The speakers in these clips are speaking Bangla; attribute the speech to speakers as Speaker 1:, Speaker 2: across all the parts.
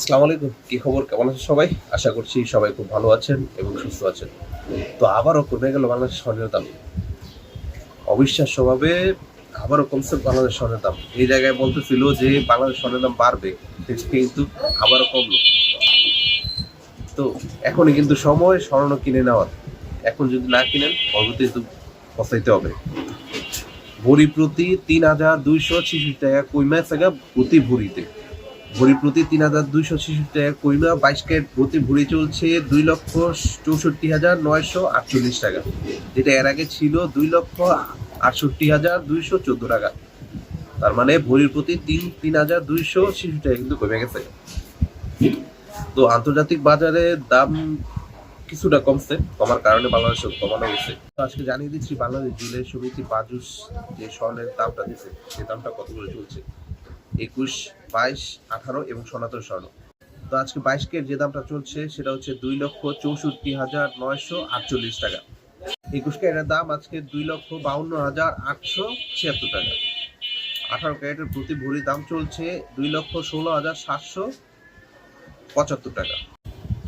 Speaker 1: আসসালামু আলাইকুম, কি খবর? কেমন আছেন সবাই? আশা করছি সবাই খুব ভালো আছেন এবং সুস্থ আছেন। তো আবারও কমে গেল বাংলাদেশ স্বর্ণের দাম। অবিশ্বাস্যভাবে আবারও কমছে বাংলাদেশ স্বর্ণের দাম। এই জায়গায় বলতেছিল যে বাংলাদেশ স্বর্ণের দাম বাড়বে, কিন্তু আবারও কমলো। তো এখনই কিন্তু সময় স্বর্ণ কিনে নেওয়ার। এখন যদি না কিনেন পরবর্তী কিন্তু পস্তাইতে হবে। ভরি প্রতি ৩,২৬৬ টাকা কইমা টাকা প্রতি ভরিতে। ভরি প্রতি ৩,২৬৬ টাকা কইমা ২২ ক্যারেট প্রতি ভরি চলছে ২,৬৪,৯৪৮ টাকা, যেটা এর আগে ছিল ২,৬৮,২১৪ টাকা। তার মানে ভরির প্রতি ৩,২৬৬ টাকা কিন্তু কমে গেছে। তো আন্তর্জাতিক বাজারে দাম কিছুটা কমছে, কমার কারণে বাংলাদেশে কমানো হয়েছে। তো আজকে জানিয়ে দিচ্ছি বাংলাদেশ জুয়েলারি সমিতি বাজুস যে স্বর্ণের দামটা দিচ্ছে সেই দামটা কত করে চলছে। ২১, ২২, ১৮ এবং সনাতন স্বর্ণ। তো আজকে ২২ যে দামটা চলছে সেটা হচ্ছে ২,৬৪,৯৪৮ টাকা। ২১ ক্যারেটের দাম আজকে ২,৫২,৮৭৬ টাকা। ১৮ ক্যারেটের প্রতি ভরি দাম চলছে ২,১৬,৭৭৫ টাকা।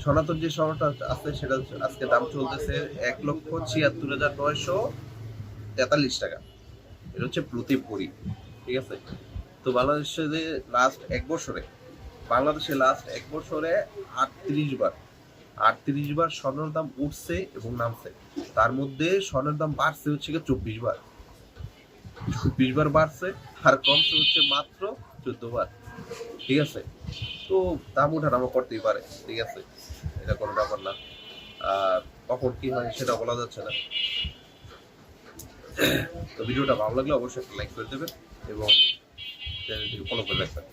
Speaker 1: সনাতন যে স্বর্ণটা আছে সেটা আজকে দাম চলতেছে ১,৭৬,৯৪৩ টাকা। এটা হচ্ছে প্রতি ভরি, ঠিক আছে। তো বাংলাদেশে লাস্ট এক বছরে 38 বার স্বর্ণের দাম উঠছে এবং নামছে। তার মধ্যে স্বর্ণের দাম বাড়ছে হচ্ছে 24 বার। 24 বার বাড়ছে, আর কমছে হচ্ছে মাত্র 14 বার, ঠিক আছে। তো দাম ওঠানামা করতেই পারে, ঠিক আছে, এটা কোনো ব্যাপার না। আর কখন কি হয় সেটা বলা যাচ্ছে না। তো ভিডিওটা ভালো লাগলে অবশ্যই একটা লাইক করে দেবেন এবং চ্যানেলটিকে ফলো করে রাখবেন।